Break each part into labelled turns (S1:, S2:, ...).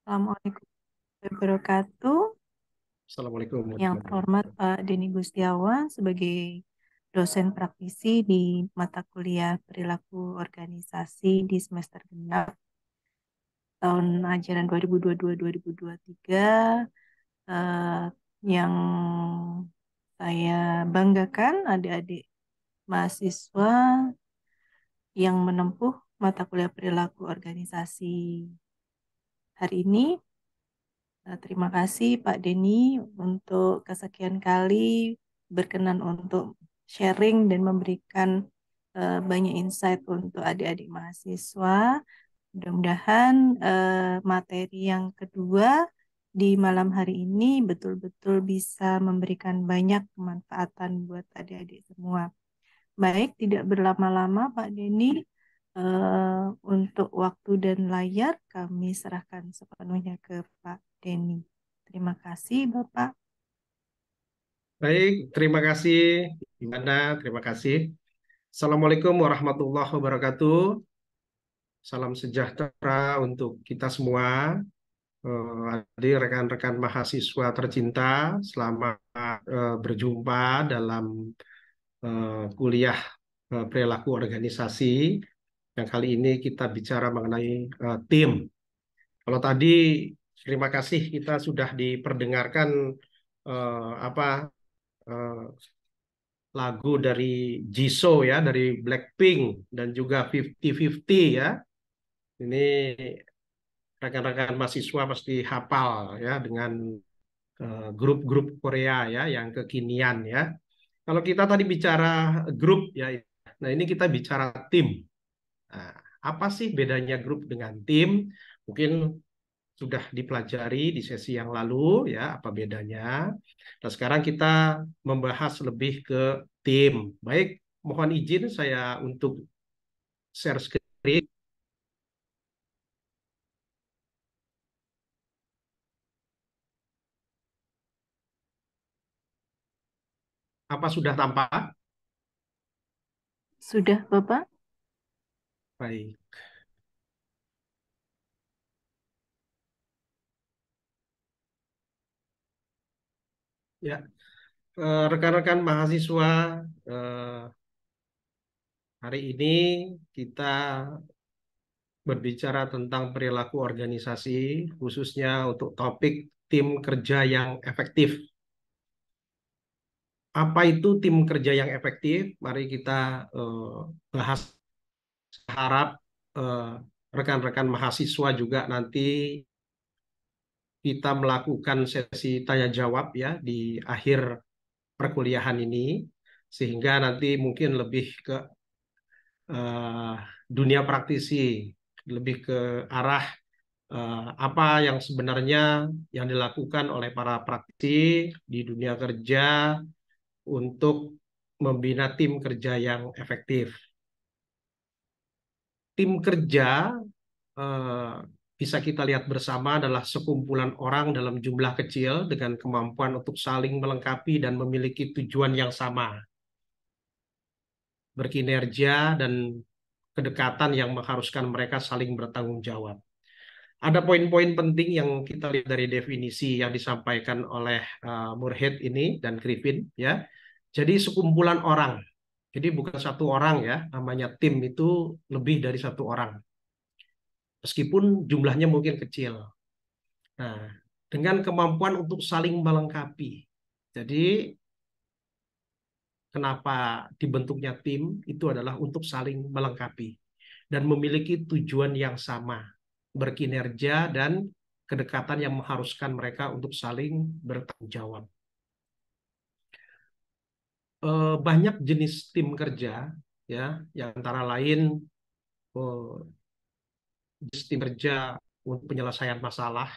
S1: Assalamualaikum warahmatullahi wabarakatuh.
S2: Assalamualaikum
S1: Yang
S2: warahmatullahi
S1: terhormat
S2: wabarakatuh.
S1: Pak Denny Gustiawan sebagai dosen praktisi di mata kuliah perilaku organisasi di semester genap tahun ajaran 2022-2023, eh, yang saya banggakan adik-adik mahasiswa yang menempuh mata kuliah perilaku organisasi hari ini. Terima kasih Pak Denny untuk kesekian kali berkenan untuk sharing dan memberikan banyak insight untuk adik-adik mahasiswa. Mudah-mudahan materi yang kedua di malam hari ini betul-betul bisa memberikan banyak kemanfaatan buat adik-adik semua. Baik, tidak berlama-lama Pak Denny, untuk waktu dan layar kami serahkan sepenuhnya ke Pak Denny. Terima kasih Bapak.
S2: Baik, terima kasih. Gimana? Terima kasih. Assalamualaikum warahmatullahi wabarakatuh. Salam sejahtera untuk kita semua. Adik rekan-rekan mahasiswa tercinta, selamat berjumpa dalam kuliah perilaku organisasi. Yang kali ini kita bicara mengenai tim. Kalau tadi terima kasih kita sudah diperdengarkan apa eh, lagu dari Jisoo ya, dari Blackpink dan juga 50-50 ya. Ini rekan-rekan mahasiswa pasti hafal ya dengan grup-grup Korea ya yang kekinian ya. Kalau kita tadi bicara grup ya, nah ini kita bicara tim. Nah, apa sih bedanya grup dengan tim? Mungkin sudah dipelajari di sesi yang lalu ya apa bedanya. Nah, sekarang kita membahas lebih ke tim. Baik, mohon izin saya untuk share screen. Apa sudah tampak?
S1: Sudah Bapak?
S2: Baik. Ya, rekan-rekan mahasiswa, eh, hari ini kita berbicara tentang perilaku organisasi, khususnya untuk topik tim kerja yang efektif. Apa itu tim kerja yang efektif? Mari kita bahas. Harap eh, rekan-rekan mahasiswa juga nanti kita melakukan sesi tanya jawab ya di akhir perkuliahan ini, sehingga nanti mungkin lebih ke eh, dunia praktisi, lebih ke arah apa yang sebenarnya yang dilakukan oleh para praktisi di dunia kerja untuk membina tim kerja yang efektif. Tim kerja eh, bisa kita lihat bersama adalah sekumpulan orang dalam jumlah kecil dengan kemampuan untuk saling melengkapi dan memiliki tujuan yang sama, berkinerja dan kedekatan yang mengharuskan mereka saling bertanggung jawab. Ada poin-poin penting yang kita lihat dari definisi yang disampaikan oleh Murhead ini dan Griffin ya. Jadi sekumpulan orang. Jadi bukan satu orang ya, namanya tim itu lebih dari satu orang. Meskipun jumlahnya mungkin kecil. Nah, dengan kemampuan untuk saling melengkapi. Jadi, kenapa dibentuknya tim itu adalah untuk saling melengkapi dan memiliki tujuan yang sama, berkinerja dan kedekatan yang mengharuskan mereka untuk saling bertanggung jawab. Banyak jenis tim kerja, ya, yang antara lain eh, jenis tim kerja untuk penyelesaian masalah,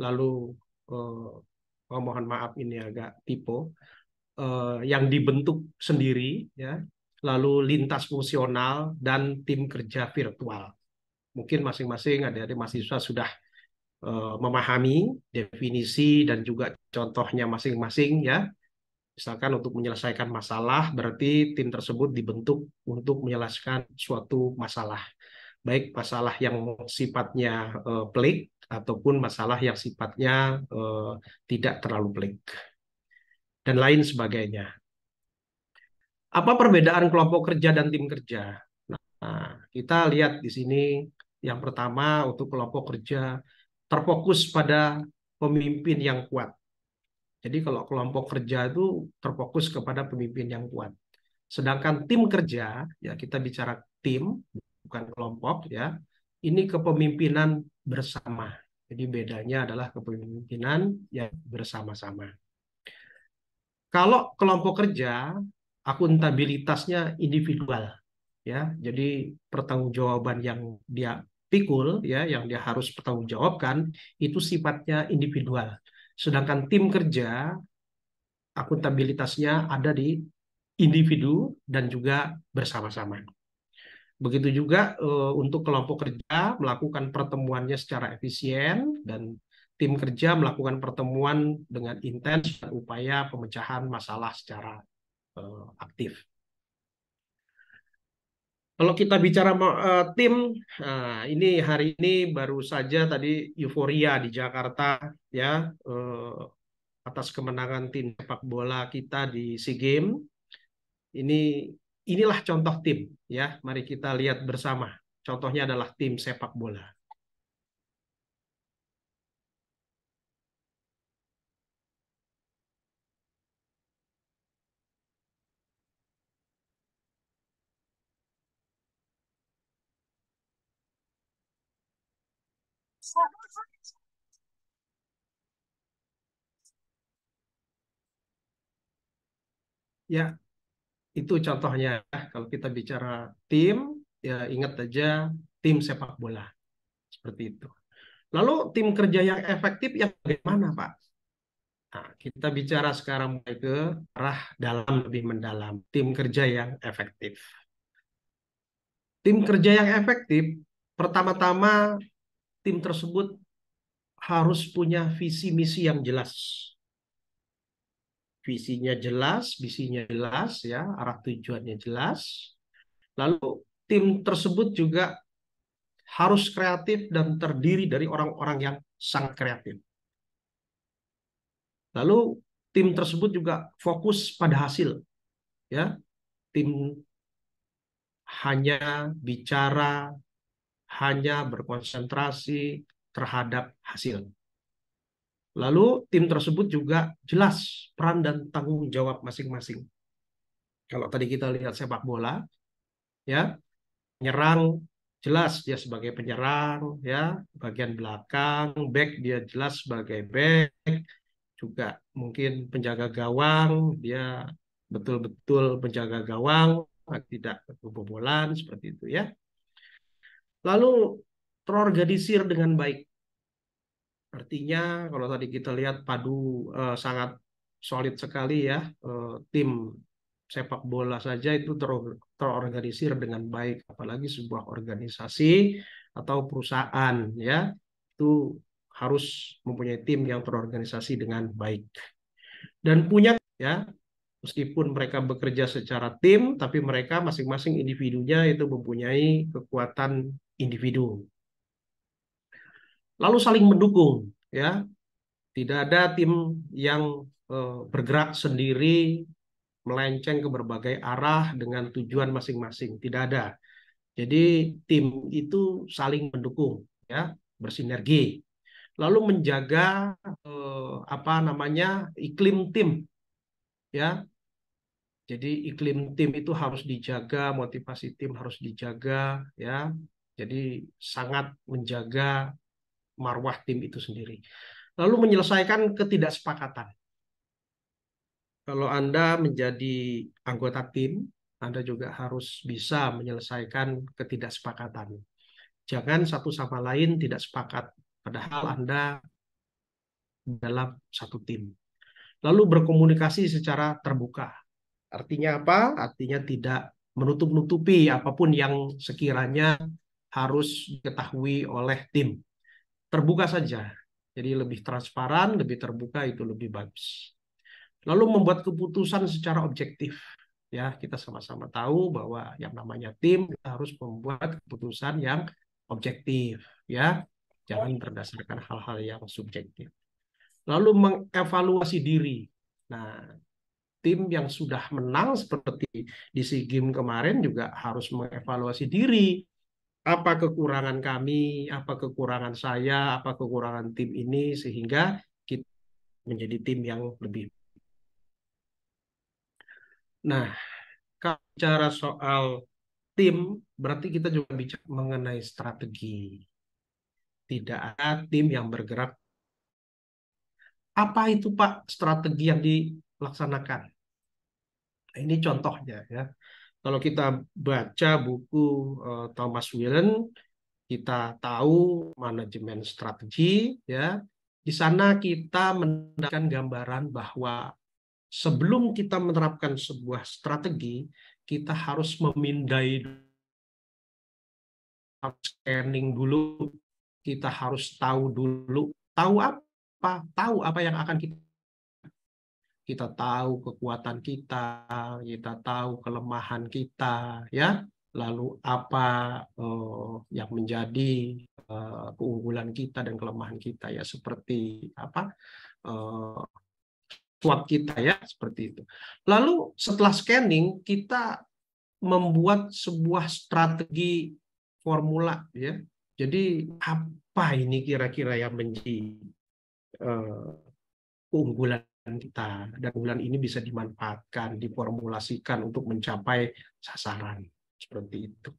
S2: lalu eh, mohon maaf ini agak typo, yang dibentuk sendiri, ya, lalu lintas fungsional dan tim kerja virtual. Mungkin masing-masing adik-adik mahasiswa sudah memahami definisi dan juga contohnya masing-masing ya. Misalkan untuk menyelesaikan masalah, berarti tim tersebut dibentuk untuk menyelesaikan suatu masalah. Baik masalah yang sifatnya pelik ataupun masalah yang sifatnya tidak terlalu pelik dan lain sebagainya. Apa perbedaan kelompok kerja dan tim kerja? Nah, kita lihat di sini yang pertama untuk kelompok kerja terfokus pada pemimpin yang kuat. Jadi kalau kelompok kerja itu terfokus kepada pemimpin yang kuat. Sedangkan tim kerja, ya kita bicara tim, bukan kelompok ya. Ini kepemimpinan bersama. Jadi bedanya adalah kepemimpinan yang bersama-sama. Kalau kelompok kerja, akuntabilitasnya individual ya. Jadi pertanggungjawaban yang dia pikul ya, yang dia harus pertanggungjawabkan itu sifatnya individual. Sedangkan tim kerja akuntabilitasnya ada di individu dan juga bersama-sama. Begitu juga untuk kelompok kerja melakukan pertemuannya secara efisien dan tim kerja melakukan pertemuan dengan intens dan upaya pemecahan masalah secara aktif. Kalau kita bicara tim, ini hari ini baru saja tadi euforia di Jakarta ya atas kemenangan tim sepak bola kita di SEA Games. Inilah contoh tim ya. Mari kita lihat bersama. Contohnya adalah tim sepak bola. Ya, itu contohnya. Kalau kita bicara tim, ya ingat aja tim sepak bola. Seperti itu. Lalu tim kerja yang efektif yang bagaimana, Pak? Nah, kita bicara sekarang mulai ke arah dalam lebih mendalam. Tim kerja yang efektif. Tim kerja yang efektif, pertama-tama tim tersebut harus punya visi misi yang jelas. Visinya jelas, misinya jelas, ya, arah tujuannya jelas. Lalu tim tersebut juga harus kreatif dan terdiri dari orang-orang yang sangat kreatif. Lalu tim tersebut juga fokus pada hasil, ya. Tim hanya bicara, hanya berkonsentrasi terhadap hasil. Lalu tim tersebut juga jelas peran dan tanggung jawab masing-masing. Kalau tadi kita lihat sepak bola, ya, penyerang jelas dia sebagai penyerang, ya, bagian belakang, back dia jelas sebagai back, juga mungkin penjaga gawang, dia betul-betul penjaga gawang, tidak kebobolan seperti itu ya. Lalu terorganisir dengan baik. Artinya kalau tadi kita lihat padu sangat solid sekali ya, tim sepak bola saja itu terorganisir dengan baik, apalagi sebuah organisasi atau perusahaan ya, itu harus mempunyai tim yang terorganisasi dengan baik dan punya ya, meskipun mereka bekerja secara tim tapi mereka masing-masing individunya itu mempunyai kekuatan individu. Lalu saling mendukung ya, tidak ada tim yang bergerak sendiri melenceng ke berbagai arah dengan tujuan masing-masing, tidak ada. Jadi tim itu saling mendukung ya, bersinergi. Lalu menjaga apa namanya iklim tim ya. Jadi iklim tim itu harus dijaga, motivasi tim harus dijaga ya. Jadi sangat menjaga marwah tim itu sendiri. Lalu menyelesaikan ketidaksepakatan. Kalau Anda menjadi anggota tim, Anda juga harus bisa menyelesaikan ketidaksepakatan. Jangan satu sama lain tidak sepakat, padahal Anda dalam satu tim. Lalu berkomunikasi secara terbuka. Artinya apa? Artinya tidak menutup-nutupi apapun yang sekiranya harus diketahui oleh tim. Terbuka saja. Jadi lebih transparan, lebih terbuka itu lebih bagus. Lalu membuat keputusan secara objektif. Ya, kita sama-sama tahu bahwa yang namanya tim kita harus membuat keputusan yang objektif, ya. Jangan berdasarkan hal-hal yang subjektif. Lalu mengevaluasi diri. Nah, tim yang sudah menang seperti di SEA Games kemarin juga harus mengevaluasi diri. Apa kekurangan kami, apa kekurangan saya, apa kekurangan tim ini, sehingga kita menjadi tim yang lebih. Nah, kalau bicara soal tim, berarti kita juga bicara mengenai strategi. Tidak ada tim yang bergerak. Apa itu Pak strategi yang dilaksanakan? Nah, ini contohnya ya. Kalau kita baca buku Thomas Whelan, kita tahu manajemen strategi ya. Di sana kita mendapatkan gambaran bahwa sebelum kita menerapkan sebuah strategi, kita harus memindai, scanning dulu, kita harus tahu dulu, tahu apa? Tahu apa yang akan kita tahu kekuatan kita tahu kelemahan kita, ya. Lalu apa yang menjadi keunggulan kita dan kelemahan kita, ya, seperti apa SWOT kita, ya, seperti itu. Lalu setelah scanning, kita membuat sebuah strategi formula, ya. Jadi apa ini kira-kira yang menjadi keunggulan kita, dan keunggulan ini bisa dimanfaatkan, diformulasikan untuk mencapai sasaran, seperti itu.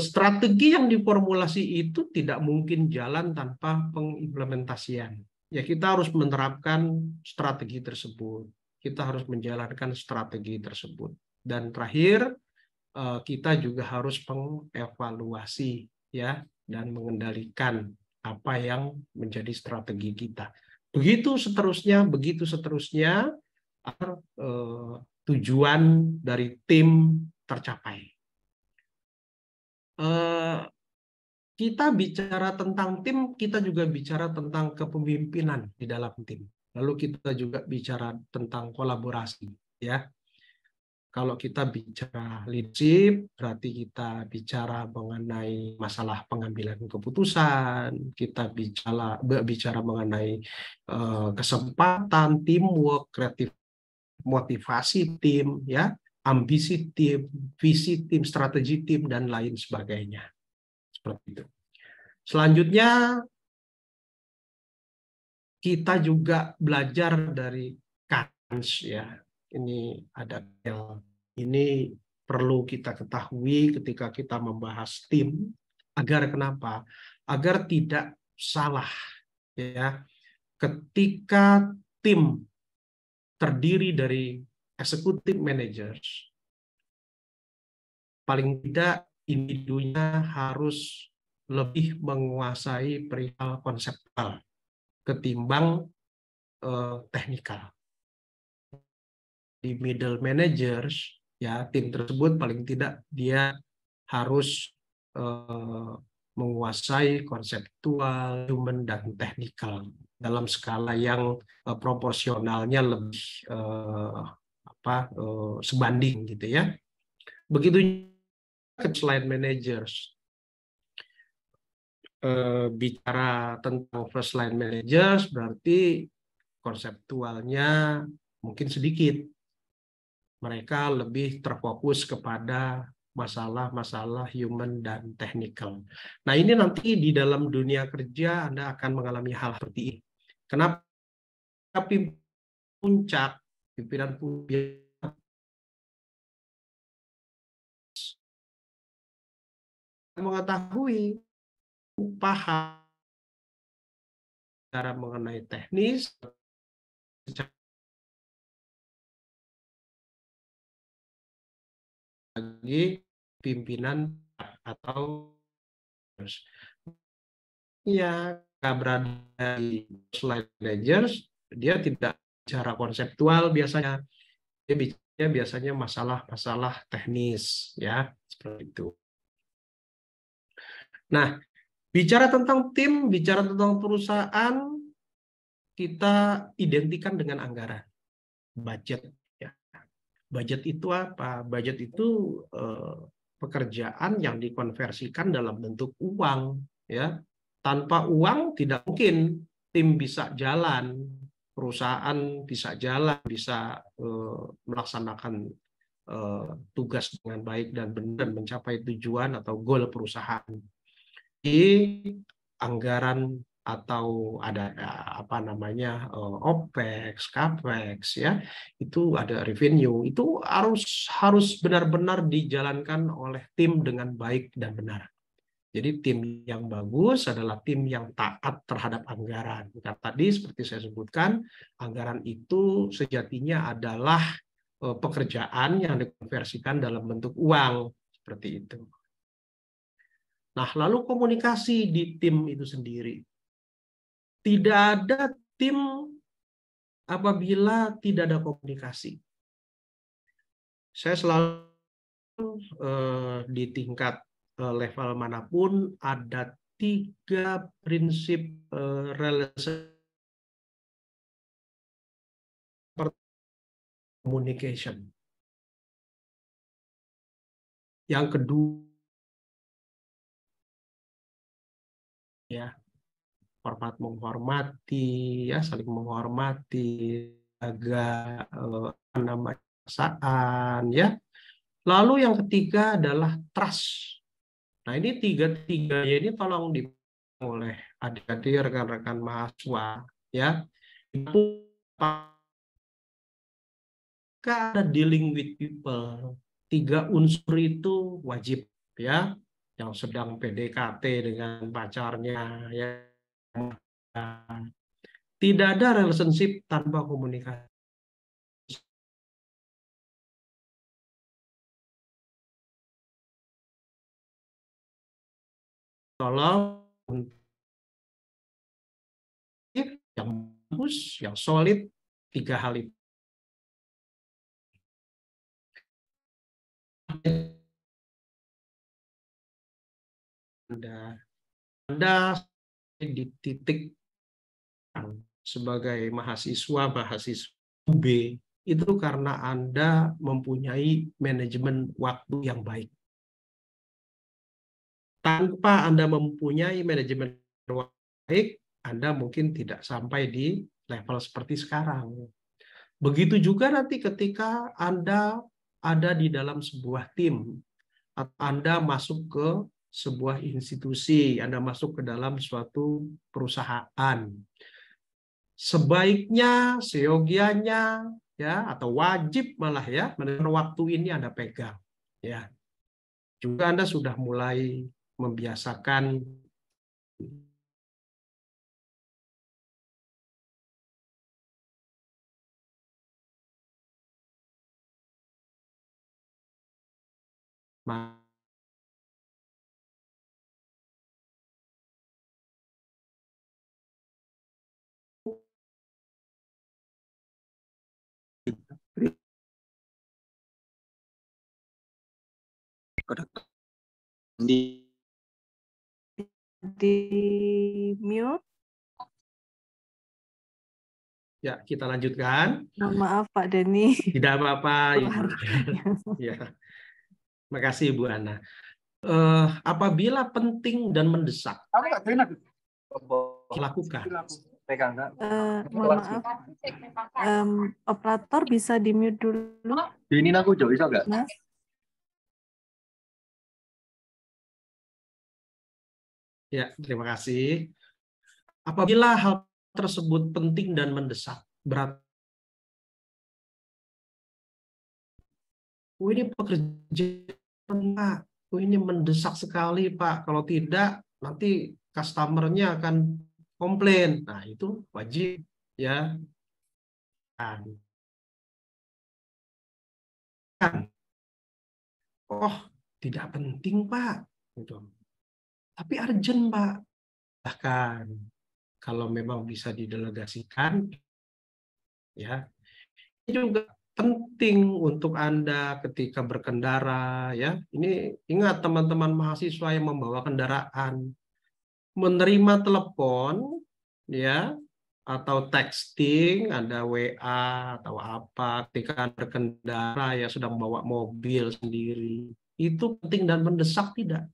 S2: Strategi yang diformulasi itu tidak mungkin jalan tanpa pengimplementasian. Ya, kita harus menerapkan strategi tersebut. Kita harus menjalankan strategi tersebut. Dan terakhir, kita juga harus mengevaluasi, ya, dan mengendalikan apa yang menjadi strategi kita. Begitu seterusnya agar tujuan dari tim tercapai. Kita bicara tentang tim, kita juga bicara tentang kepemimpinan di dalam tim. Lalu kita juga bicara tentang kolaborasi, ya. Kalau kita bicara leadership, berarti kita bicara mengenai masalah pengambilan keputusan, kita bicara mengenai kesempatan, teamwork, kreatif, motivasi tim, ya, ambisi tim, visi tim, strategi tim, dan lain sebagainya. Seperti itu. Selanjutnya, kita juga belajar dari Kans, ya. Ini ada ini perlu kita ketahui ketika kita membahas tim, agar kenapa? Agar tidak salah, ya. Ketika tim terdiri dari executive managers, paling tidak individunya harus lebih menguasai perihal konseptual ketimbang teknikal. Di middle managers, ya, tim tersebut paling tidak dia harus menguasai konseptual, human, dan teknikal dalam skala yang proporsionalnya lebih sebanding, gitu, ya. Begitu ke slide managers. Bicara tentang first line managers berarti konseptualnya mungkin sedikit. Mereka lebih terfokus kepada masalah-masalah human dan technical. Nah, ini nanti di dalam dunia kerja Anda akan mengalami hal seperti ini. Kenapa pimpinan mengetahui, paham cara mengenai teknis, bagi pimpinan atau ya berada di slide managers, dia tidak bicara konseptual biasanya, dia bicara biasanya masalah-masalah teknis, ya, seperti itu. Nah, bicara tentang tim, bicara tentang perusahaan, kita identikan dengan anggaran, budget, ya. Budget itu apa? Budget itu pekerjaan yang dikonversikan dalam bentuk uang, ya. Tanpa uang tidak mungkin tim bisa jalan, perusahaan bisa jalan, bisa melaksanakan tugas dengan baik dan benar, mencapai tujuan atau goal perusahaan. Di anggaran atau ada apa namanya OPEX, CAPEX, ya, itu ada revenue, itu harus benar-benar dijalankan oleh tim dengan baik dan benar. Jadi tim yang bagus adalah tim yang taat terhadap anggaran. Karena tadi seperti saya sebutkan, anggaran itu sejatinya adalah pekerjaan yang dikonversikan dalam bentuk uang, seperti itu. Nah, lalu komunikasi di tim itu sendiri. Tidak ada tim apabila tidak ada komunikasi. Saya selalu di tingkat level manapun ada 3 prinsip relation communication. Yang kedua, ya, hormat menghormati, ya, saling menghormati, jaga namanya perasaan, ya. Lalu yang ketiga adalah trust. Nah, ini tiga-tiganya ini tolong dipegang oleh adik-adik, rekan-rekan mahasiswa, ya. Ketika ada dealing with people, 3 unsur itu wajib, ya. Yang sedang PDKT dengan pacarnya, ya. Tidak ada relationship tanpa komunikasi. Tolong yang bagus, yang solid, 3 hal itu. Anda di titik sebagai mahasiswa B itu karena Anda mempunyai manajemen waktu yang baik. Tanpa Anda mempunyai manajemen waktu baik, Anda mungkin tidak sampai di level seperti sekarang. Begitu juga nanti ketika Anda ada di dalam sebuah tim, atau Anda masuk ke sebuah institusi, Anda masuk ke dalam suatu perusahaan. Sebaiknya, seyogianya, ya, atau wajib malah, ya, manajemen waktu ini Anda pegang, ya. Juga Anda sudah mulai membiasakan
S1: Di mute.
S2: Ya, kita lanjutkan.
S1: Maaf Pak Denny.
S2: Tidak apa-apa. Ya. Makasih Ibu Ana. Apabila penting dan mendesak, lakukan.
S1: Mohon maaf, operator bisa di mute dulu.
S3: Ini aku jauh bisa nggak?
S1: Mas.
S2: Ya, terima kasih. Apabila hal tersebut penting dan mendesak, berat. Ini pekerjaan Pak, ini mendesak sekali Pak. Kalau tidak, nanti customer-nya akan komplain. Nah, itu wajib, ya. Oh, tidak penting Pak, gitu. Tapi urgent Pak. Bahkan kalau memang bisa didelegasikan, ya. Ini juga penting untuk Anda ketika berkendara, ya. Ini ingat teman-teman mahasiswa yang membawa kendaraan, menerima telepon, ya, atau texting, ada WA atau apa, ketika berkendara ya sedang membawa mobil sendiri, itu penting dan mendesak tidak?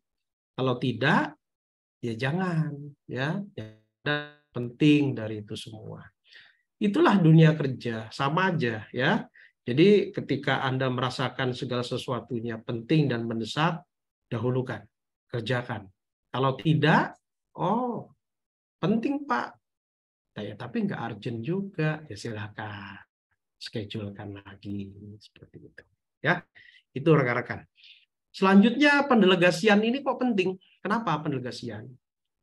S2: Kalau tidak, ya jangan, ya. Ada penting dari itu semua. Itulah dunia kerja, sama aja ya. Jadi ketika Anda merasakan segala sesuatunya penting dan mendesak, dahulukan, kerjakan. Kalau tidak, oh penting Pak, ya, tapi nggak urgent juga, ya silakan schedulekan lagi seperti itu. Ya, itu rekan-rekan. Selanjutnya pendelegasian ini kok penting? Kenapa pendelegasian?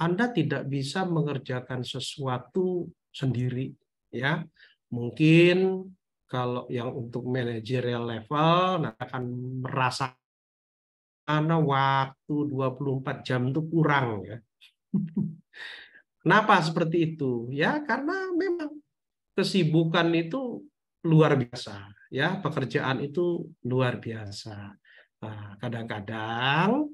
S2: Anda tidak bisa mengerjakan sesuatu sendiri, ya. Mungkin kalau yang untuk managerial level akan merasa karena waktu 24 jam itu kurang, ya. Kenapa seperti itu? Ya, karena memang kesibukan itu luar biasa, ya. Pekerjaan itu luar biasa. Nah, kadang-kadang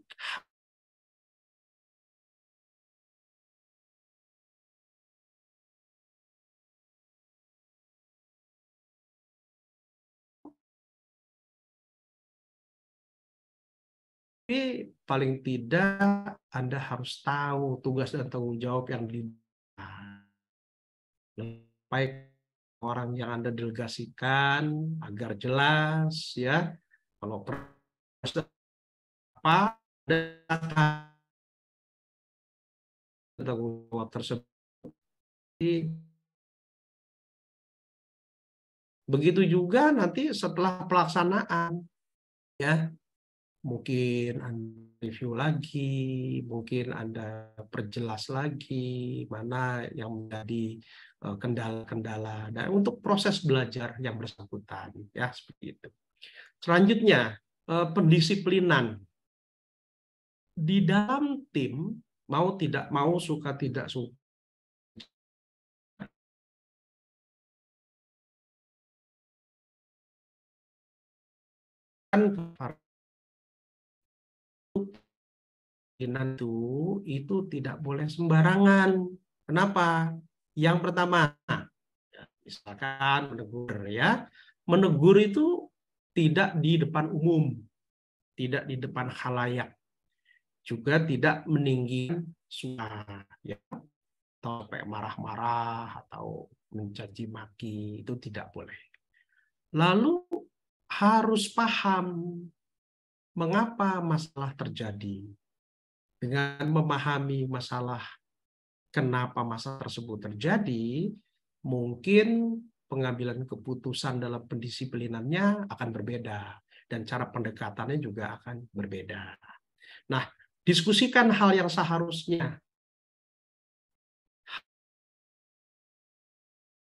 S2: tapi paling tidak Anda harus tahu tugas dan tanggung jawab yang disampaikan orang yang Anda delegasikan agar jelas, ya. Kalau apa tanggung jawab tersebut. Begitu juga nanti setelah pelaksanaan, ya. Mungkin Anda review lagi, mungkin Anda perjelas lagi mana yang menjadi kendala-kendala dan untuk proses belajar yang bersangkutan, ya seperti itu. Selanjutnya, pendisiplinan di dalam tim, mau tidak mau, suka tidak suka, itu tidak boleh sembarangan. Kenapa? Yang pertama, misalkan menegur, ya. Menegur itu tidak di depan umum, tidak di depan khalayak, juga tidak meninggikan suara, ya. Atau sampai marah-marah atau mencaci maki, itu tidak boleh. Lalu harus paham mengapa masalah terjadi. Dengan memahami masalah, kenapa masalah tersebut terjadi, mungkin pengambilan keputusan dalam pendisiplinannya akan berbeda dan cara pendekatannya juga akan berbeda. Nah, diskusikan hal yang seharusnya,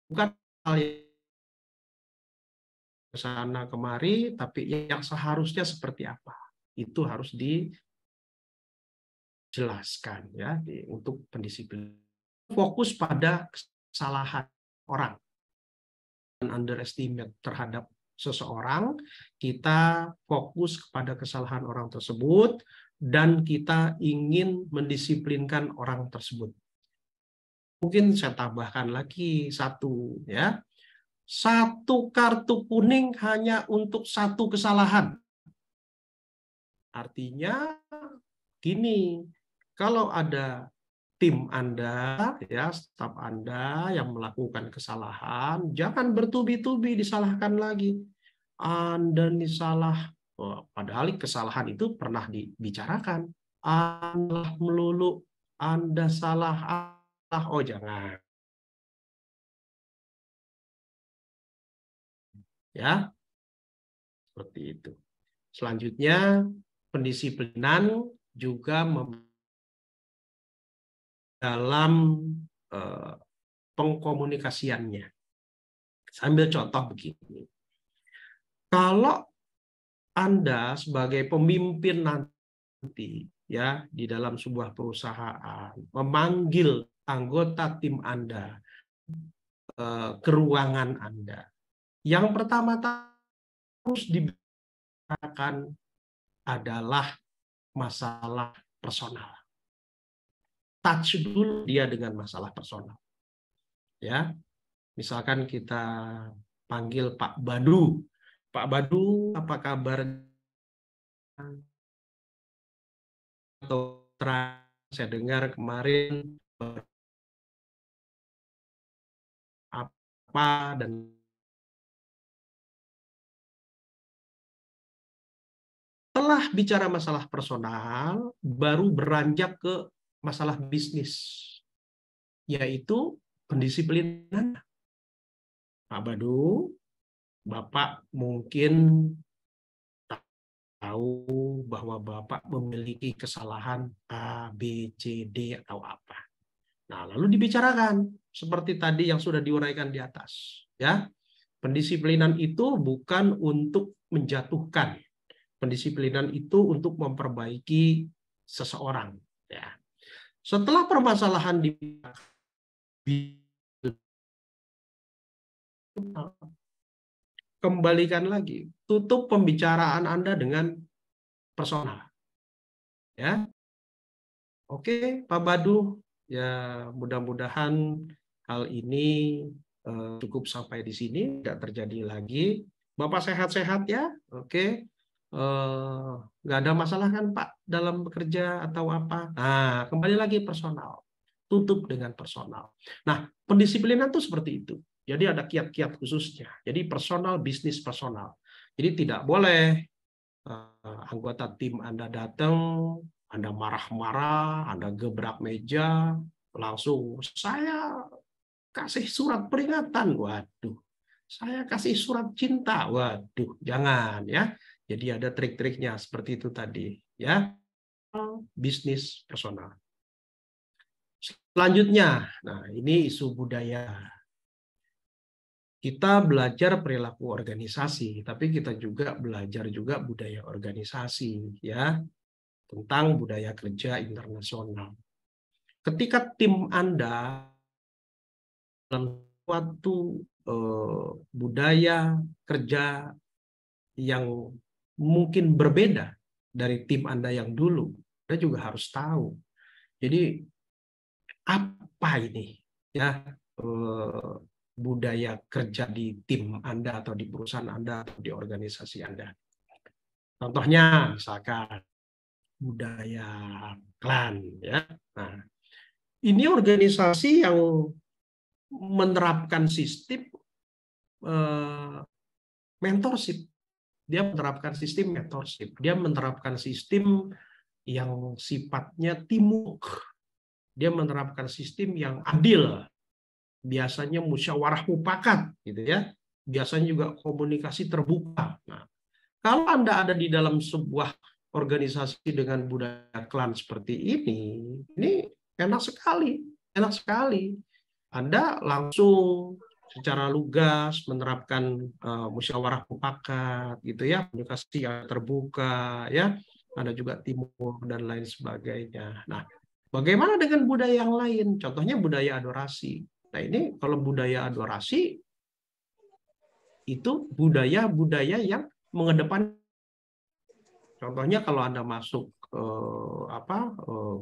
S2: bukan hal yang ke sana kemari, tapi yang seharusnya seperti apa. Itu harus dijelaskan, ya, untuk pendisiplinan. Fokus pada kesalahan orang dan underestimate terhadap seseorang, kita fokus kepada kesalahan orang tersebut dan kita ingin mendisiplinkan orang tersebut. Mungkin saya tambahkan lagi satu, ya. Satu kartu kuning hanya untuk satu kesalahan. Artinya gini, kalau ada tim Anda, ya, staf Anda yang melakukan kesalahan, jangan bertubi-tubi disalahkan lagi. Anda nih salah, padahal kesalahan itu pernah dibicarakan. Anda melulu, Anda salah, oh jangan. Ya, seperti itu. Selanjutnya, pendisiplinan juga dalam pengkomunikasiannya. Sambil contoh begini. Kalau Anda sebagai pemimpin nanti, ya, di dalam sebuah perusahaan memanggil anggota tim Anda ke ruangan Anda, yang pertama harus dibicarakan adalah masalah personal. Touch dulu dia dengan masalah personal. Ya, misalkan kita panggil Pak Badu. Pak Badu, apa kabar? Atau saya dengar kemarin apa dan setelah bicara masalah personal, baru beranjak ke masalah bisnis, yaitu pendisiplinan. Pak Badu, Bapak mungkin tahu bahwa Bapak memiliki kesalahan A, B, C, D, atau apa. Nah, lalu dibicarakan seperti tadi yang sudah diuraikan di atas. Ya, pendisiplinan itu bukan untuk menjatuhkan. Pendisiplinan itu untuk memperbaiki seseorang. Ya. Setelah permasalahan kembalikan lagi, tutup pembicaraan Anda dengan personal. Ya, oke, Pak Badu. Ya, mudah-mudahan hal ini cukup sampai di sini, tidak terjadi lagi. Bapak sehat-sehat ya, oke. Nggak ada masalah kan Pak dalam bekerja atau apa? Nah, kembali lagi personal. Tutup dengan personal. Nah, pendisiplinan itu seperti itu. Jadi ada kiat-kiat khususnya. Jadi personal, bisnis personal. Jadi tidak boleh anggota tim Anda datang, Anda marah-marah, Anda gebrak meja, langsung saya kasih surat peringatan. Waduh, saya kasih surat cinta. Waduh, jangan ya. Jadi ada trik-triknya seperti itu tadi ya. Bisnis personal. Selanjutnya, nah ini isu budaya. Kita belajar perilaku organisasi, tapi kita juga belajar juga budaya organisasi ya, tentang budaya kerja internasional. Ketika tim Anda dalam suatu budaya kerja yang mungkin berbeda dari tim Anda yang dulu, Anda juga harus tahu. Jadi apa ini ya budaya kerja di tim Anda atau di perusahaan Anda atau di organisasi Anda. Contohnya misalkan budaya klan ya. Nah, ini organisasi yang menerapkan sistem mentorship. Dia menerapkan sistem mentorship. Dia menerapkan sistem yang sifatnya teamwork. Dia menerapkan sistem yang adil. Biasanya musyawarah mufakat gitu ya. Biasanya juga komunikasi terbuka. Nah, kalau Anda ada di dalam sebuah organisasi dengan budaya klan seperti ini enak sekali, enak sekali. Anda langsung secara lugas menerapkan musyawarah mufakat gitu ya, komunikasi yang terbuka ya, ada juga teamwork dan lain sebagainya. Nah, bagaimana dengan budaya yang lain? Contohnya budaya adorasi. Nah, ini kalau budaya adorasi itu budaya-budaya yang mengedepan. Contohnya kalau Anda masuk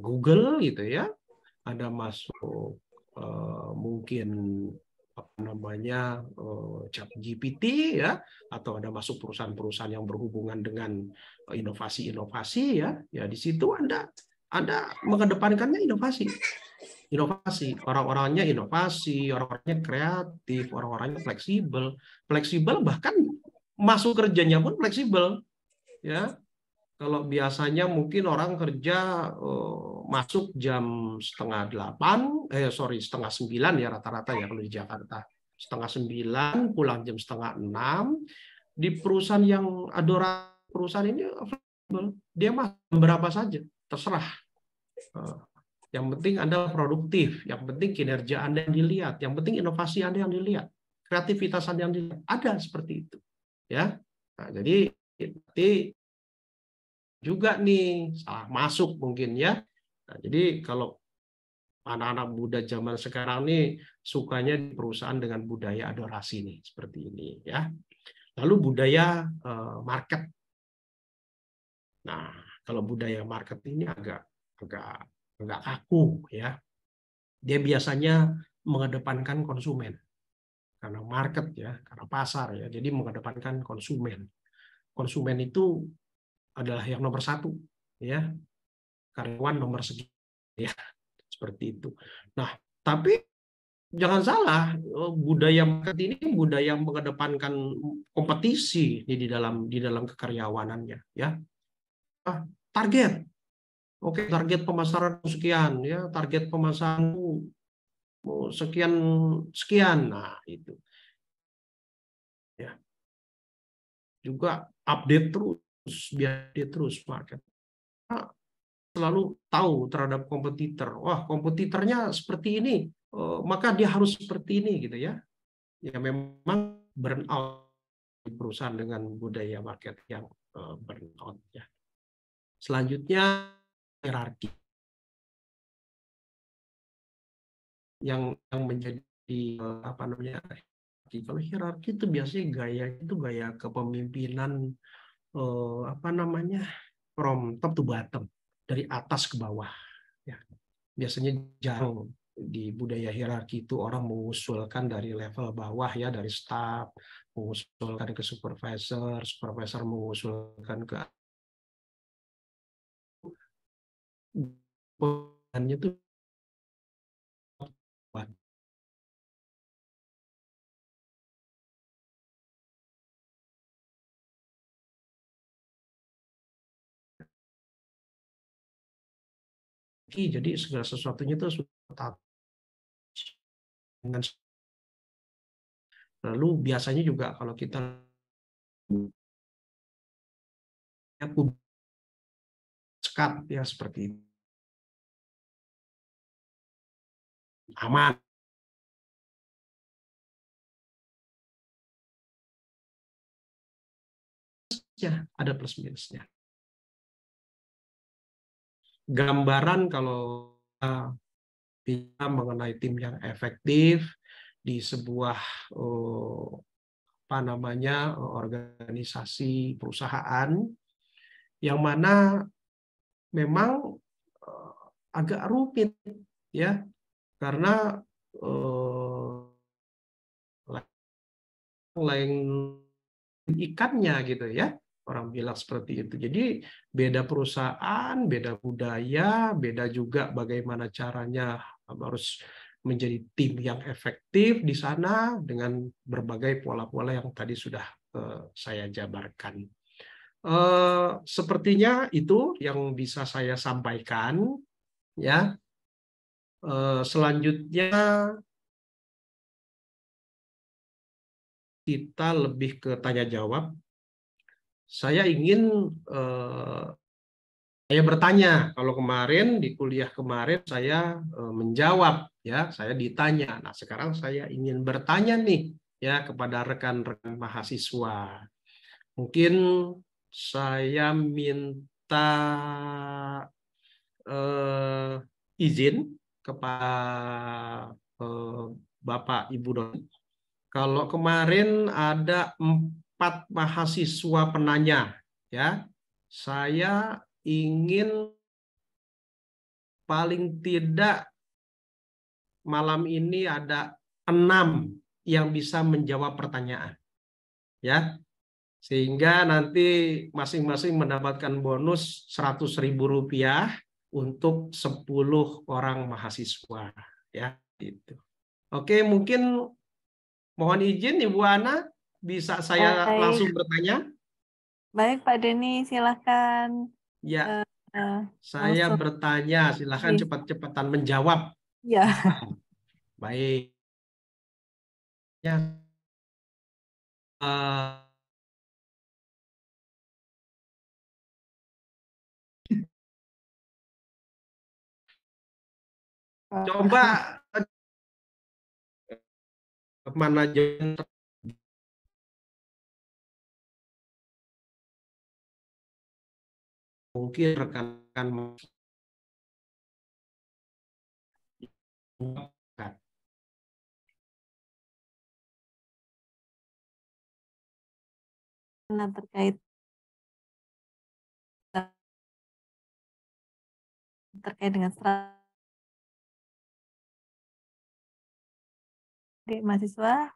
S2: Google gitu ya, Anda masuk mungkin apa namanya ChatGPT ya, atau Anda masuk perusahaan-perusahaan yang berhubungan dengan inovasi-inovasi ya, ya di situ Anda mengedepankannya inovasi. Inovasi, orang-orangnya inovasi, orang-orangnya kreatif, orang-orangnya fleksibel bahkan masuk kerjanya pun fleksibel ya. Kalau biasanya mungkin orang kerja masuk jam setengah 9 ya rata-rata ya kalau di Jakarta. Setengah 9, pulang jam setengah 6. Di perusahaan yang adorasi perusahaan ini fleksibel. Dia masuk berapa saja, terserah. Yang penting Anda produktif, yang penting kinerja Anda yang dilihat, yang penting inovasi Anda yang dilihat, kreativitas Anda yang dilihat. Ada seperti itu. Ya. Nah, jadi juga nih salah masuk mungkin ya. Nah, jadi kalau anak-anak muda zaman sekarang nih sukanya di perusahaan dengan budaya adorasi nih seperti ini ya. Lalu budaya market. Nah, kalau budaya market ini agak kaku ya. Dia biasanya mengedepankan konsumen. Karena market ya, karena pasar ya. Jadi mengedepankan konsumen. Konsumen itu adalah yang nomor satu ya, karyawan nomor sekian. ya seperti itu. Nah, tapi jangan salah, budaya market ini budaya yang mengedepankan kompetisi di dalam kekaryawanannya, ya. Target, oke, target pemasaran sekian, ya, target pemasaran sekian sekian, nah itu, ya. Juga update terus, biar dia terus market. Nah, selalu tahu terhadap kompetitor. Wah, kompetitornya seperti ini, maka dia harus seperti ini, gitu ya. Ya memang burnout di perusahaan dengan budaya market yang burnout, ya. Selanjutnya hierarki yang menjadi apa namanya, kalau hierarki itu biasanya gaya itu gaya kepemimpinan, apa namanya, from top to bottom, dari atas ke bawah, ya. Biasanya jarang di budaya hierarki itu orang mengusulkan dari level bawah, ya, dari staff mengusulkan ke supervisor, supervisor mengusulkan ke itu jadi segala sesuatunya itu sudah dengan. Lalu biasanya juga kalau kita sekat, ya, seperti itu, aman, ya, ada plus minusnya. Gambaran kalau kita mengenai tim yang efektif di sebuah apa namanya, organisasi perusahaan yang mana memang agak rumit, ya, karena lain ikannya, gitu ya, orang bilang seperti itu. Jadi beda perusahaan, beda budaya, beda juga bagaimana caranya harus menjadi tim yang efektif di sana dengan berbagai pola-pola yang tadi sudah saya jabarkan. Sepertinya itu yang bisa saya sampaikan, ya. Selanjutnya kita lebih ke tanya jawab. Saya ingin saya bertanya, kalau kemarin di kuliah kemarin saya menjawab, ya, saya ditanya. Nah, sekarang saya ingin bertanya nih, ya, kepada rekan-rekan mahasiswa. Mungkin saya minta izin kepada Bapak Ibu dosen. Kalau kemarin ada 4 mahasiswa penanya, ya, saya ingin paling tidak malam ini ada 6 yang bisa menjawab pertanyaan, ya, sehingga nanti masing-masing mendapatkan bonus Rp100.000 untuk 10 orang mahasiswa, ya, itu. Oke, mungkin mohon izin Ibu Ana, bisa saya langsung
S1: Baik,
S2: bertanya?
S1: baik Pak Denny, silakan
S2: Ya, saya
S1: langsung.
S2: bertanya, silakan cepat-cepatan menjawab.
S1: Ya,
S2: Baik. Ya, coba mana aja mungkin rekan-rekan
S1: nah, terkait dengan strategi mahasiswa.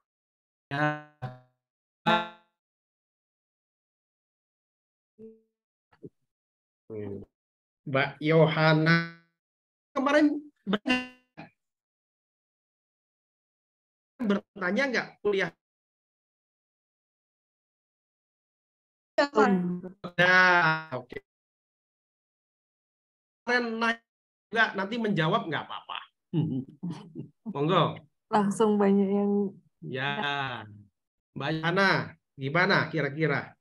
S2: Mbak Yohana kemarin bertanya nggak kuliah?
S1: belum.
S2: Nah, oke. Kemarin nanya juga, nanti menjawab nggak apa-apa. Monggo.
S1: Langsung banyak yang
S2: Ya, Mbak Yana, gimana kira-kira?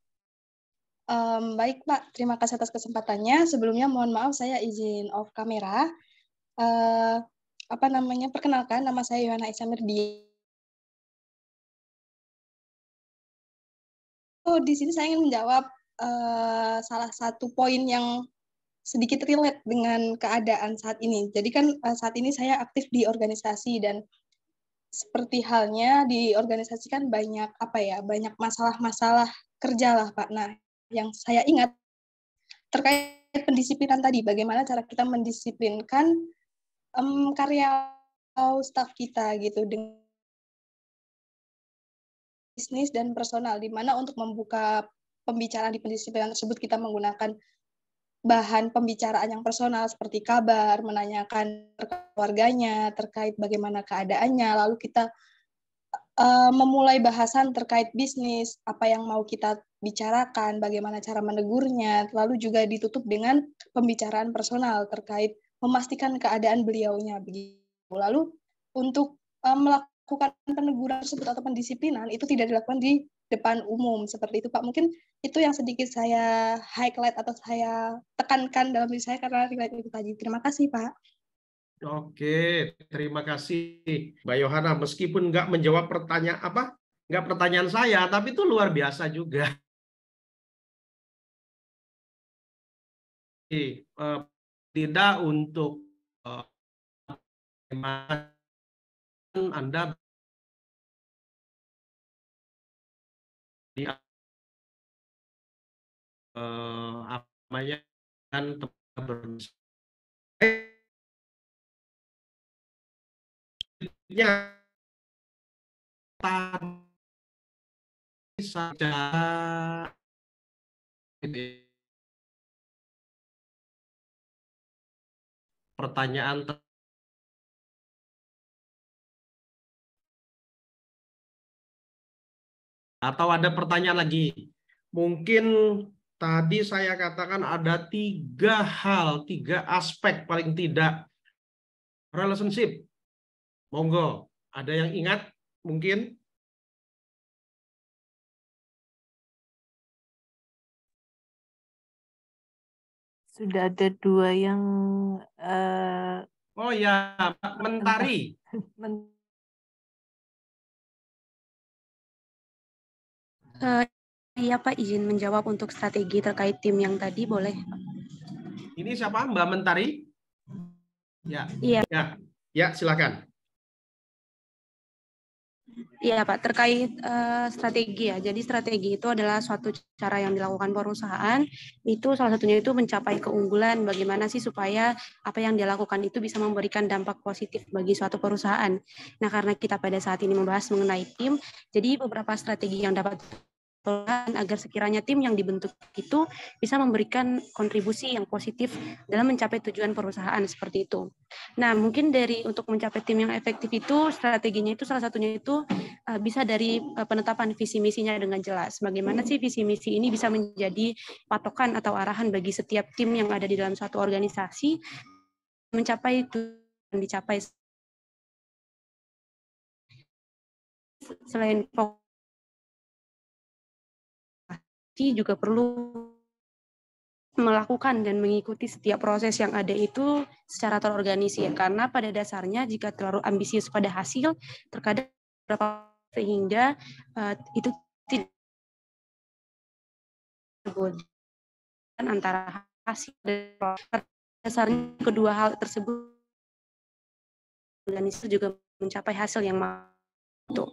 S3: Baik, Pak. Terima kasih atas kesempatannya. Sebelumnya mohon maaf saya izin off kamera. Eh, Perkenalkan, nama saya Yohana Isamirdi. Oh, di sini saya ingin menjawab salah satu poin yang sedikit relate dengan keadaan saat ini. Jadi kan saat ini saya aktif di organisasi dan seperti halnya di organisasi kan banyak banyak masalah-masalah kerja lah, Pak. Nah, yang saya ingat terkait pendisiplinan tadi, bagaimana cara kita mendisiplinkan karya atau staff kita gitu dengan bisnis dan personal, di mana untuk membuka pembicaraan di pendisiplinan tersebut kita menggunakan bahan pembicaraan yang personal seperti kabar, menanyakan keluarganya terkait bagaimana keadaannya, lalu kita memulai bahasan terkait bisnis, apa yang mau kita bicarakan, bagaimana cara menegurnya, lalu juga ditutup dengan pembicaraan personal terkait memastikan keadaan beliaunya. Begitu. Lalu untuk melakukan peneguran tersebut atau pendisiplinan itu tidak dilakukan di depan umum seperti itu, Pak. Mungkin itu yang sedikit saya highlight atau saya tekankan dalam diri saya karena relate itu tadi. Terima kasih, Pak.
S2: Oke, terima kasih Mbak Yohana. Meskipun nggak menjawab pertanyaan nggak pertanyaan saya, tapi itu luar biasa juga. Tidak untuk Anda di apa namanya kan ya saja pertanyaan atau ada pertanyaan lagi. Mungkin tadi saya katakan ada tiga aspek paling tidak relationship. Monggo, ada yang ingat mungkin?
S1: sudah ada 2 yang
S2: Oh ya, Mbak Mentari.
S4: Iya Pak, izin menjawab untuk strategi terkait tim yang tadi, boleh?
S2: Ini siapa, Mbak Mentari? Ya,
S4: Iya.
S2: Ya, silakan.
S4: Iya Pak, terkait strategi ya. Jadi strategi itu adalah suatu cara yang dilakukan perusahaan. Itu salah satunya itu mencapai keunggulan. Bagaimana sih supaya apa yang dilakukan itu bisa memberikan dampak positif bagi suatu perusahaan. Nah, karena kita pada saat ini membahas mengenai tim, jadi beberapa strategi yang dapat agar sekiranya tim yang dibentuk itu bisa memberikan kontribusi yang positif dalam mencapai tujuan perusahaan seperti itu. Nah, mungkin untuk mencapai tim yang efektif itu strateginya itu salah satunya itu bisa dari penetapan visi misinya dengan jelas. Bagaimana sih visi misi ini bisa menjadi patokan atau arahan bagi setiap tim yang ada di dalam suatu organisasi mencapai tujuan dicapai. Selain juga perlu melakukan dan mengikuti setiap proses yang ada itu secara terorganisir, karena pada dasarnya jika terlalu ambisius pada hasil terkadang sehingga itu tidak antara hasil dan dasarnya kedua hal tersebut organisasi juga mencapai hasil yang itu.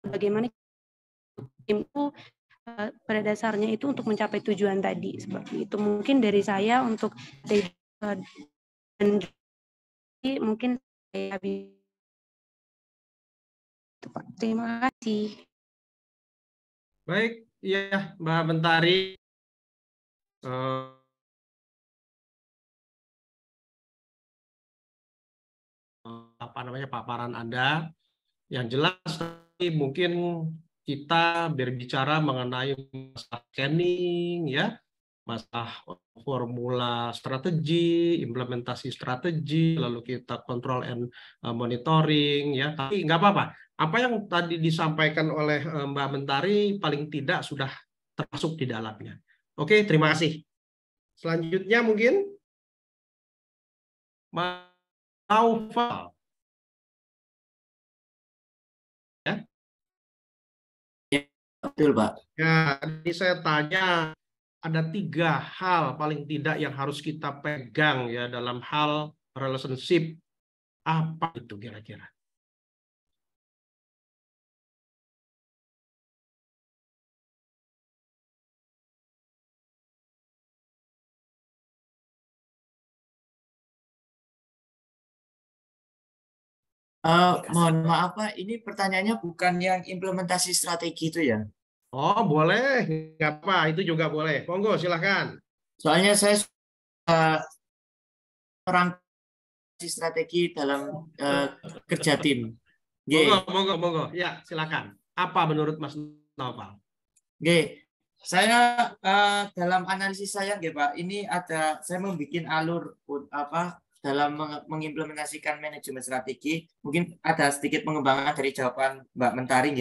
S4: Bagaimana tim itu pada dasarnya itu untuk mencapai tujuan tadi seperti itu. Mungkin dari saya untuk dan mungkin saya terima kasih.
S2: Baik, ya Mbak Mentari. paparan Anda. Yang jelas mungkin kita berbicara mengenai masalah scanning, ya, masalah formula strategi, implementasi strategi, lalu kita control and monitoring, ya. Tapi nggak apa-apa. Apa yang tadi disampaikan oleh Mbak Mentari paling tidak sudah termasuk di dalamnya. Oke, terima kasih. Selanjutnya mungkin Mas Naufal.
S5: Betul, Pak.
S2: Ya, tadi saya tanya ada 3 hal paling tidak yang harus kita pegang ya dalam hal relationship. Apa itu kira-kira?
S5: Mohon maaf, Pak, ini pertanyaannya bukan yang implementasi strategi itu ya?
S2: Oh, boleh. Nggak apa, itu juga boleh. Monggo, silahkan.
S5: Soalnya saya orang strategi dalam kerja tim.
S2: Monggo. Ya, silahkan. Apa menurut Mas Naufal?
S5: Saya dalam analisis saya, Pak, ini saya membuat alur dalam mengimplementasikan manajemen strategi. Mungkin ada sedikit pengembangan dari jawaban Mbak Mentari,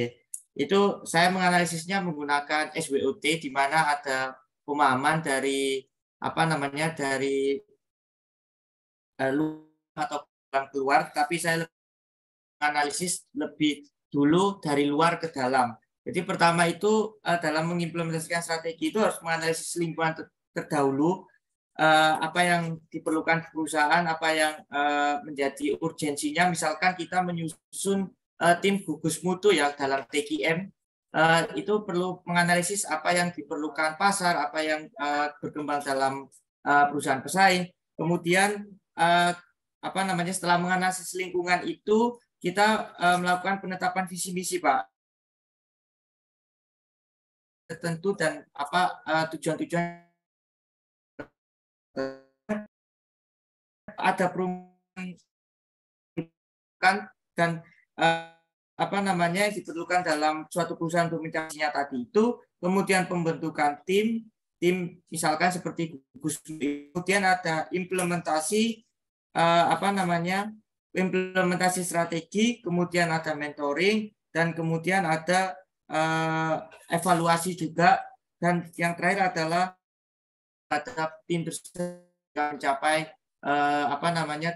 S5: itu saya menganalisisnya menggunakan SWOT, di mana ada pemahaman dari dari luar atau keluar, tapi saya analisis lebih dulu dari luar ke dalam. Jadi pertama itu dalam mengimplementasikan strategi itu harus menganalisis lingkungan terdahulu, apa yang diperlukan perusahaan, apa yang menjadi urgensinya. Misalkan kita menyusun tim gugus mutu ya dalam TKM, itu perlu menganalisis apa yang diperlukan pasar, apa yang berkembang dalam perusahaan pesaing. Kemudian setelah menganalisis lingkungan itu kita melakukan penetapan visi misi, Pak, tertentu dan tujuan-tujuan. Ada perubahan dan yang diperlukan dalam suatu perusahaan untuk mencapainya tadi itu. Kemudian pembentukan tim misalkan seperti gugus, kemudian ada implementasi implementasi strategi, kemudian ada mentoring, dan kemudian ada evaluasi juga, dan yang terakhir adalah ada tim mencapai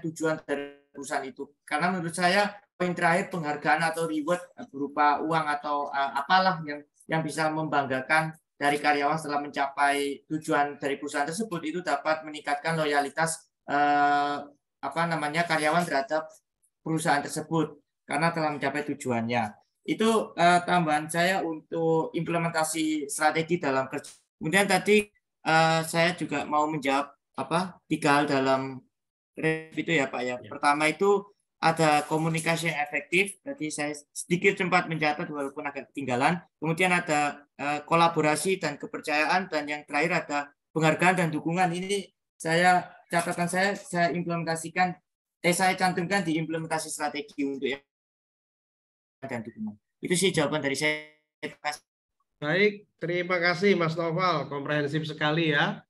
S5: tujuan dari perusahaan itu. Karena menurut saya poin terakhir penghargaan atau reward berupa uang atau apalah yang bisa membanggakan dari karyawan setelah mencapai tujuan dari perusahaan tersebut, itu dapat meningkatkan loyalitas karyawan terhadap perusahaan tersebut karena telah mencapai tujuannya. Itu tambahan saya untuk implementasi strategi dalam kerja. Kemudian tadi saya juga mau menjawab 3 hal dalam itu ya, Pak, ya. Pertama itu ada komunikasi yang efektif. Tadi saya sedikit sempat mencatat walaupun agak ketinggalan. Kemudian ada kolaborasi dan kepercayaan, dan yang terakhir ada penghargaan dan dukungan. Ini catatan saya implementasikan, saya cantumkan di implementasi strategi untuk dan dukungan. Itu sih jawaban dari saya.
S2: Baik, terima kasih Mas Naufal, komprehensif sekali ya,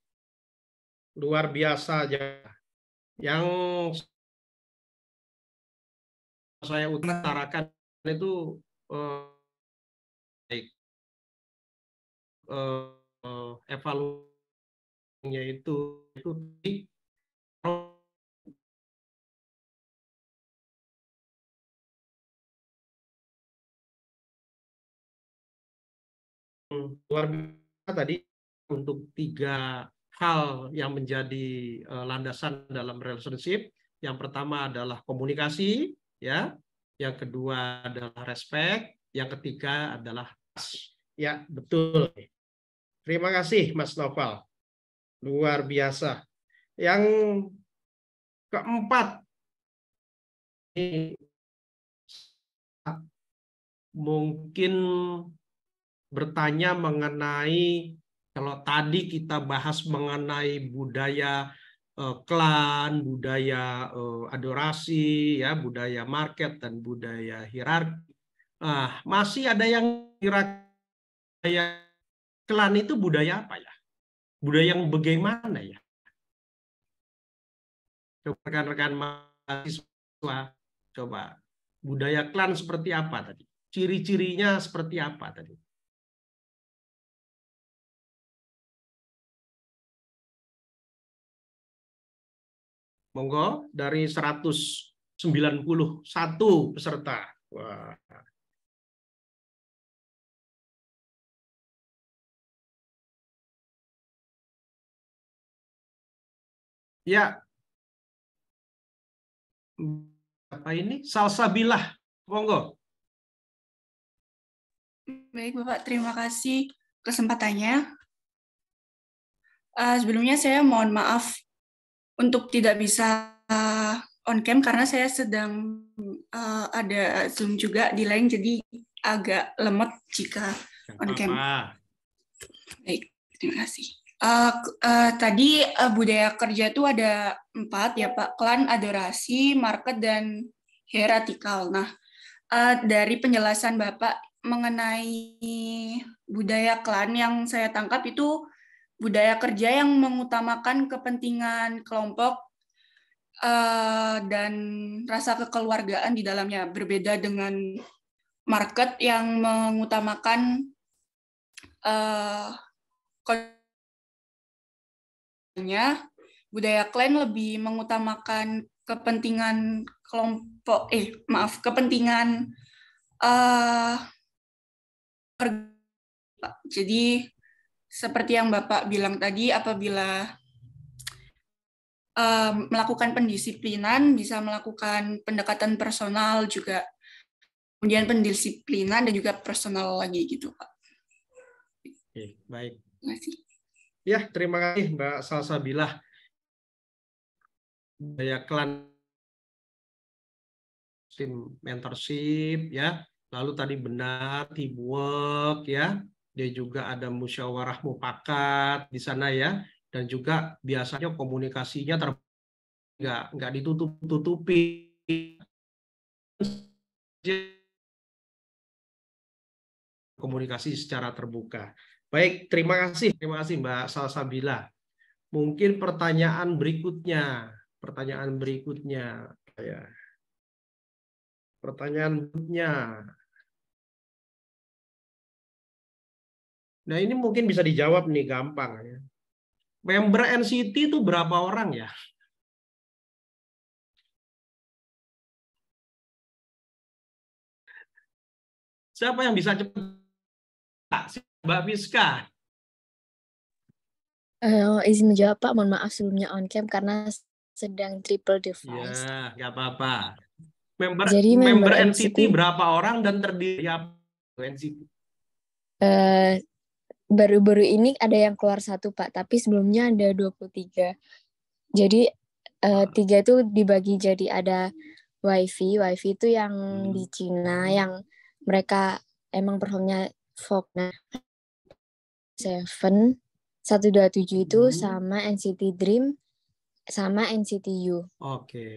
S2: luar biasa aja. Yang saya utarakan itu evaluasinya itu luar biasa tadi untuk 3 hal yang menjadi landasan dalam relationship. Yang pertama adalah komunikasi, ya. Yang kedua adalah respect, yang ketiga adalah trust. Ya, betul. Terima kasih Mas Naufal. Luar biasa. Yang keempat, mungkin bertanya mengenai, kalau tadi kita bahas mengenai budaya klan, budaya adorasi, ya, budaya market dan budaya hierarki. Masih ada yang kira klan itu budaya apa ya? Budaya yang bagaimana ya? Coba rekan-rekan mahasiswa, coba budaya klan seperti apa tadi? Ciri-cirinya seperti apa tadi? Monggo dari 191 peserta. Wah. Ya. Apa ini? Salsabilah. Monggo.
S6: Baik, Bapak. Terima kasih kesempatannya. Sebelumnya saya mohon maaf untuk tidak bisa on cam karena saya sedang ada Zoom juga di lain, jadi agak lemot jika on cam. Baik, terima kasih. Tadi budaya kerja itu ada 4 ya Pak, klan, adorasi, market, dan hierarkikal. Nah, dari penjelasan Bapak mengenai budaya klan yang saya tangkap itu budaya kerja yang mengutamakan kepentingan kelompok dan rasa kekeluargaan di dalamnya, berbeda dengan market yang mengutamakan budaya klan lebih mengutamakan kepentingan kelompok kepentingan jadi seperti yang Bapak bilang tadi, apabila melakukan pendisiplinan bisa melakukan pendekatan personal juga, kemudian pendisiplinan dan juga personal lagi gitu Pak.
S2: Oke, baik.
S6: Terima kasih.
S2: Ya, terima kasih Mbak Salsabilah. Budaya klan, mentorship, ya. Lalu tadi benar teamwork, ya. Dia juga ada musyawarah mufakat di sana, ya. Dan juga biasanya komunikasinya nggak ditutup-tutupi. Komunikasi secara terbuka. Baik, terima kasih Mbak Salsabilah. Mungkin pertanyaan berikutnya ya. Pertanyaan berikutnya. Nah, ini mungkin bisa dijawab nih, gampang ya. Member NCT itu berapa orang ya? Siapa yang bisa cepat? Mbak Fiska.
S7: Izin menjawab Pak, mohon maaf sebelumnya on cam karena sedang triple device.
S2: Ya, nggak apa-apa.
S7: Jadi
S2: member NCT berapa orang dan terdiri apa NCT?
S7: Baru-baru ini ada yang keluar 1 Pak, tapi sebelumnya ada 23. Jadi 3 itu dibagi jadi ada WiFi itu yang di Cina, yang mereka emang performnya folk. Nah, 7, 127 itu sama NCT Dream sama NCT U.
S2: Oke.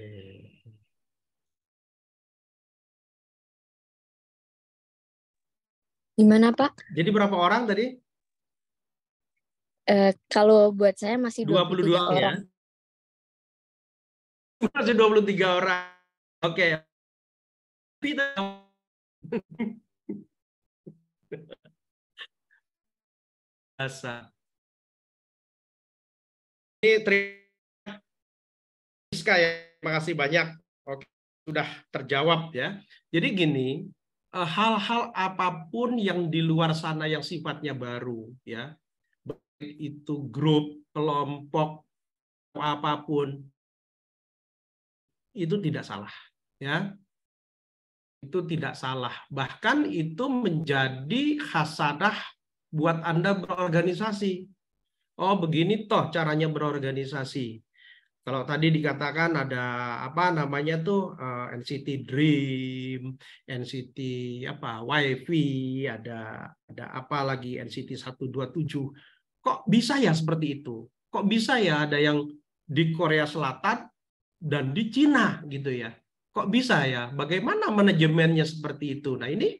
S7: Gimana Pak?
S2: Jadi berapa orang tadi?
S7: Kalau buat saya masih
S2: 22
S7: orang.
S2: Ya? Masih 23 orang. Oke. Biasa. Ini terima kasih banyak. Oke, sudah terjawab ya. Jadi gini, hal-hal apapun yang di luar sana yang sifatnya baru ya, baik itu grup, kelompok, apapun, itu tidak salah ya. Itu tidak salah. Bahkan itu menjadi khasanah buat Anda berorganisasi. Oh, begini toh caranya berorganisasi. Kalau tadi dikatakan ada apa namanya tuh NCT Dream, NCT apa WiFi, ada apa lagi NCT 127. Kok bisa ya seperti itu? Kok bisa ya ada yang di Korea Selatan, dan di Cina gitu ya. Kok bisa ya? Bagaimana manajemennya seperti itu? Nah, ini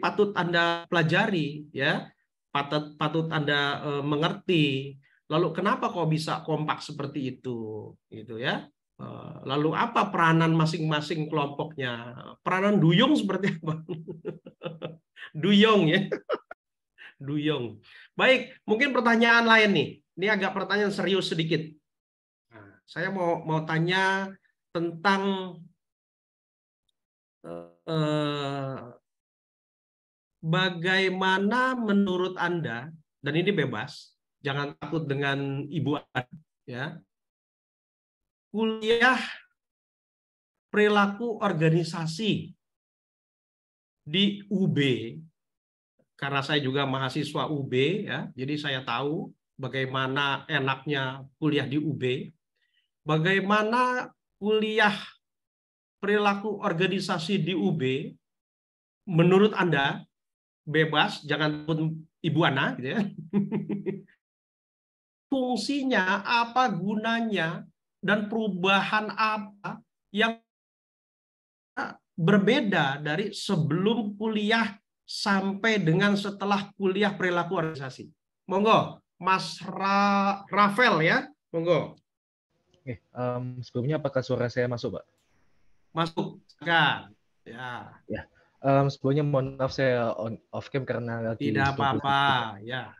S2: patut Anda pelajari ya. Patut Anda mengerti. Lalu kenapa kok bisa kompak seperti itu gitu ya? Lalu apa peranan masing-masing kelompoknya? Peranan Duyung seperti apa? Duyung ya. Duyung. Baik, mungkin pertanyaan lain nih. Ini agak pertanyaan serius sedikit. Nah, saya mau tanya tentang bagaimana menurut Anda, dan ini bebas, jangan takut dengan Ibu Anda, ya, kuliah perilaku organisasi di UB, karena saya juga mahasiswa UB, ya, jadi saya tahu bagaimana enaknya kuliah di UB, bagaimana kuliah perilaku organisasi di UB, menurut Anda, bebas, jangan takut Ibu Ana, gitu ya. Fungsinya apa, gunanya, dan perubahan apa yang berbeda dari sebelum kuliah sampai dengan setelah kuliah perilaku organisasi. Monggo, Mas Rafael ya, monggo.
S8: Sebelumnya apakah suara saya masuk, Pak?
S2: Masuk, silakan. Ya.
S8: Ya. Sebelumnya mohon maaf saya off cam karena lagi
S2: Tidak apa-apa, ya.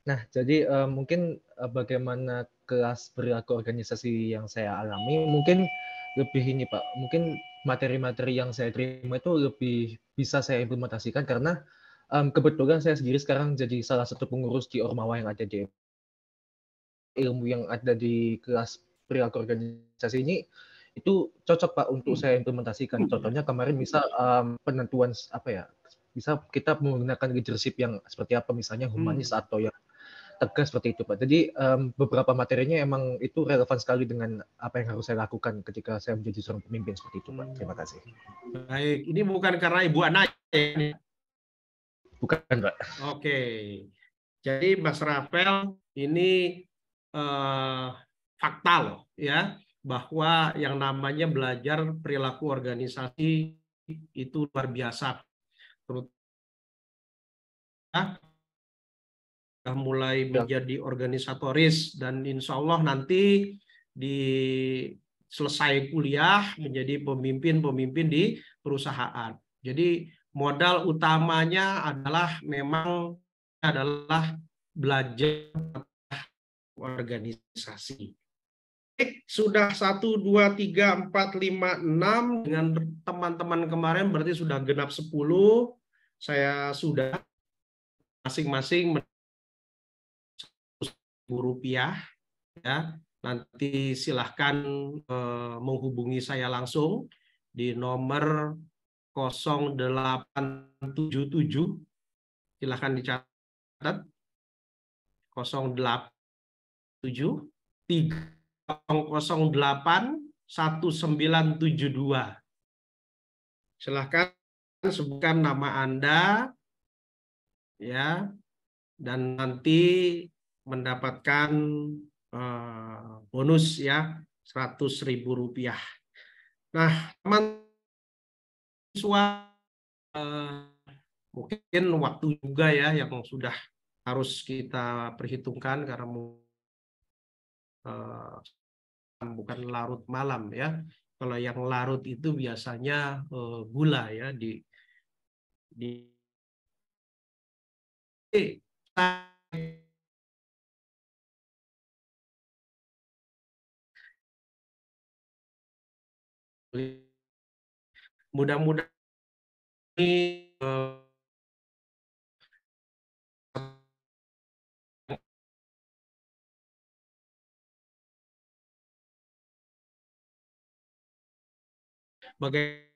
S8: Nah, jadi mungkin bagaimana kelas perilaku organisasi yang saya alami, mungkin lebih ini Pak, mungkin materi-materi yang saya terima itu lebih bisa saya implementasikan karena kebetulan saya sendiri sekarang jadi salah satu pengurus di Ormawa yang ada di ilmu yang ada di kelas perilaku organisasi ini itu cocok Pak untuk saya implementasikan. Contohnya kemarin misal penentuan apa ya, bisa kita menggunakan leadership yang seperti apa, misalnya humanis atau yang tegas seperti itu Pak. Jadi beberapa materinya emang itu relevan sekali dengan apa yang harus saya lakukan ketika saya menjadi seorang pemimpin seperti itu Pak. Terima kasih.
S2: Baik, ini bukan karena Ibu Ana ya?
S8: Bukan Pak.
S2: Oke, jadi Mas Rafael ini fakta loh ya, bahwa yang namanya belajar perilaku organisasi itu luar biasa. Terutama mulai menjadi organisatoris dan insya Allah nanti di selesai kuliah menjadi pemimpin-pemimpin di perusahaan. Jadi modal utamanya adalah memang adalah belajar organisasi. Sudah 1, 2, 3, 4, 5, 6 dengan teman-teman kemarin berarti sudah genap 10. Saya sudah masing-masing Rp1.000 ya. Nanti silahkan menghubungi saya langsung di nomor 0877. Silahkan dicatat 087 308 1972. Silahkan sebutkan nama Anda ya, dan nanti mendapatkan bonus ya Rp100.000. Nah, teman siswa mungkin waktu juga ya yang sudah harus kita perhitungkan karena bukan larut malam ya. Kalau yang larut itu biasanya gula ya di mudah-mudahan ini sebagai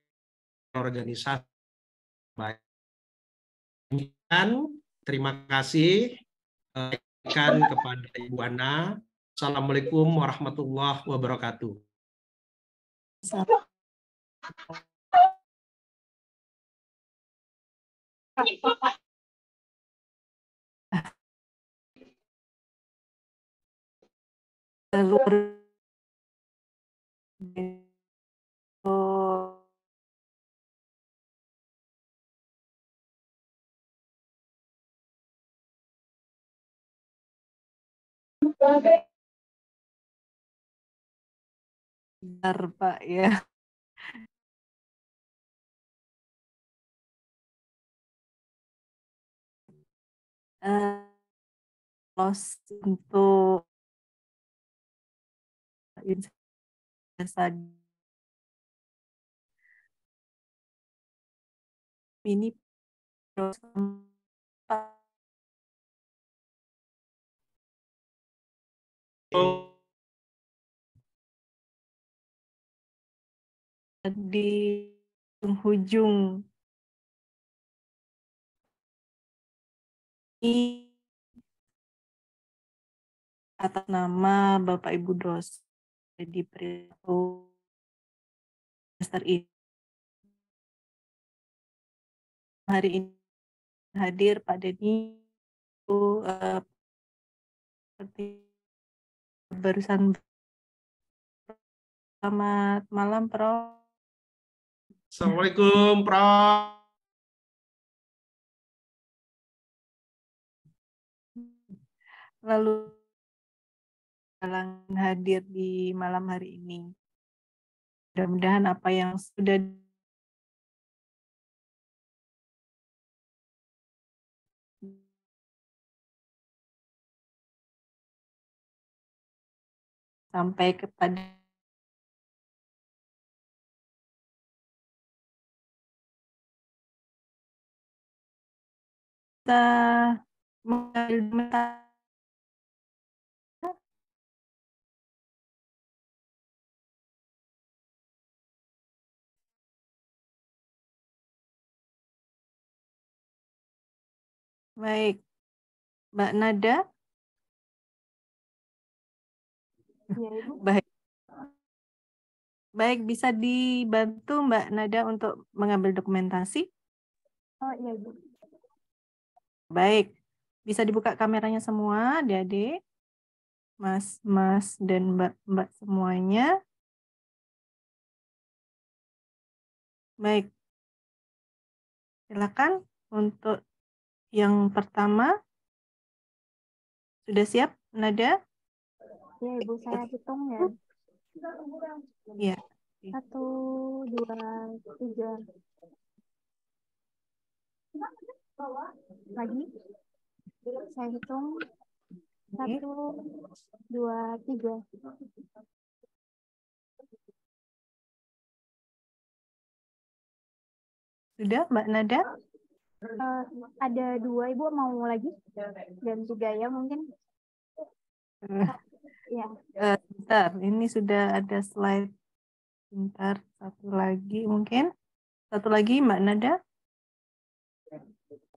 S2: organisasi baik. Terima kasih kepada Ibu Ana. Assalamualaikum warahmatullahi wabarakatuh.
S1: Luar Benar, Pak, ya. Los untuk jasa ini terus di penghujung ini atas nama Bapak Ibu dosen di periode semester ini. Hari ini hadir Pak Denny, seperti barusan. Selamat malam, Prof.
S2: Assalamualaikum, Prof.
S1: Lalu hadir di malam hari ini. Mudah-mudahan apa yang sudah sampai kepada kita mengambil baik, Mbak Nada.
S9: Ya, Ibu.
S1: Baik. Baik, bisa dibantu Mbak Nada untuk mengambil dokumentasi?
S9: Oh, iya, Ibu.
S1: Baik, bisa dibuka kameranya semua, adik-adik, Mas dan Mbak semuanya. Baik, silakan untuk yang pertama. Sudah siap, Nada?
S9: Ya, Ibu, saya hitung ya.
S1: Iya.
S9: 1, 2, 3. Lagi. Saya hitung. 1, 2, 3.
S1: Sudah, Mbak Nada?
S9: Ada 2, Ibu, mau lagi? Ganti gaya mungkin? Ya.
S1: Bentar, ini sudah ada slide. Bentar, satu lagi mungkin. Satu lagi, Mbak Nada?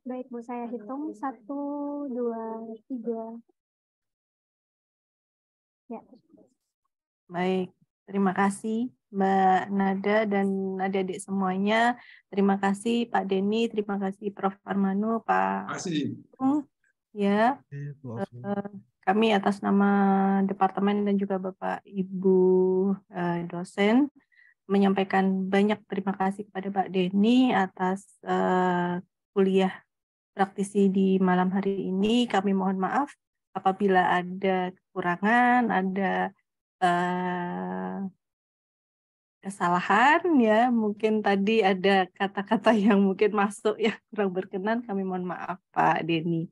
S9: Baik, Bu, saya hitung. 1, 2, 3. Ya.
S1: Baik, terima kasih Mbak Nada dan adik-adik semuanya. Terima kasih Pak Denny, terima kasih Prof. Armanu, Pak. Ya, kami atas nama Departemen dan juga Bapak Ibu dosen menyampaikan banyak terima kasih kepada Pak Denny atas kuliah praktisi di malam hari ini. Kami mohon maaf apabila ada kekurangan, ada kesalahan ya, mungkin tadi ada kata-kata yang mungkin masuk yang kurang berkenan, kami mohon maaf Pak Denny.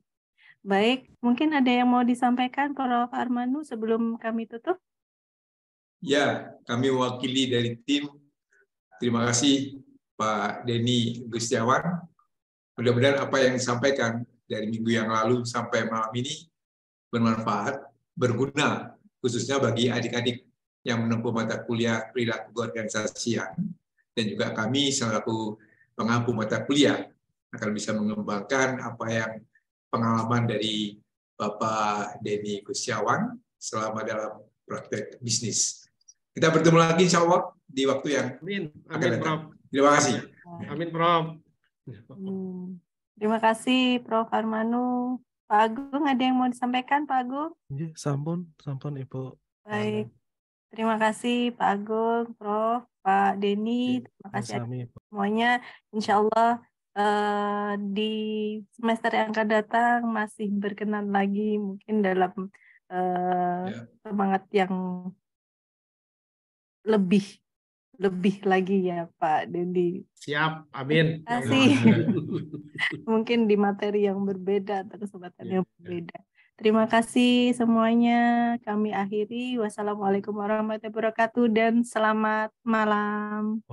S1: Baik, mungkin ada yang mau disampaikan Prof. Armanu sebelum kami tutup?
S10: Ya, kami mewakili dari tim. Terima kasih Pak Denny Gustiawan. Mudah-mudahan apa yang disampaikan dari minggu yang lalu sampai malam ini bermanfaat, berguna, khususnya bagi adik-adik yang menempuh mata kuliah perilaku keorganisasian, dan juga kami selaku pengampu mata kuliah akan bisa mengembangkan apa yang pengalaman dari Bapak Denny Gustiawan selama dalam praktek bisnis. Kita bertemu lagi insya Allah di waktu yang akan datang. Terima kasih.
S2: Amin, Prof.
S1: Terima kasih Prof. Armanu. Pak Agung, ada yang mau disampaikan Pak Agung?
S11: Ya, sampun Ibu.
S1: Baik, terima kasih Pak Agung, Prof, Pak Denny, terima kasih semuanya. Insya Allah di semester yang akan datang masih berkenan lagi mungkin dalam semangat yang lebih lagi ya Pak Dendi.
S2: Siap, amin.
S1: Terima kasih. Mungkin di materi yang berbeda atau kesempatan yang berbeda. Terima kasih semuanya. Kami akhiri. Wassalamualaikum warahmatullahi wabarakatuh dan selamat malam.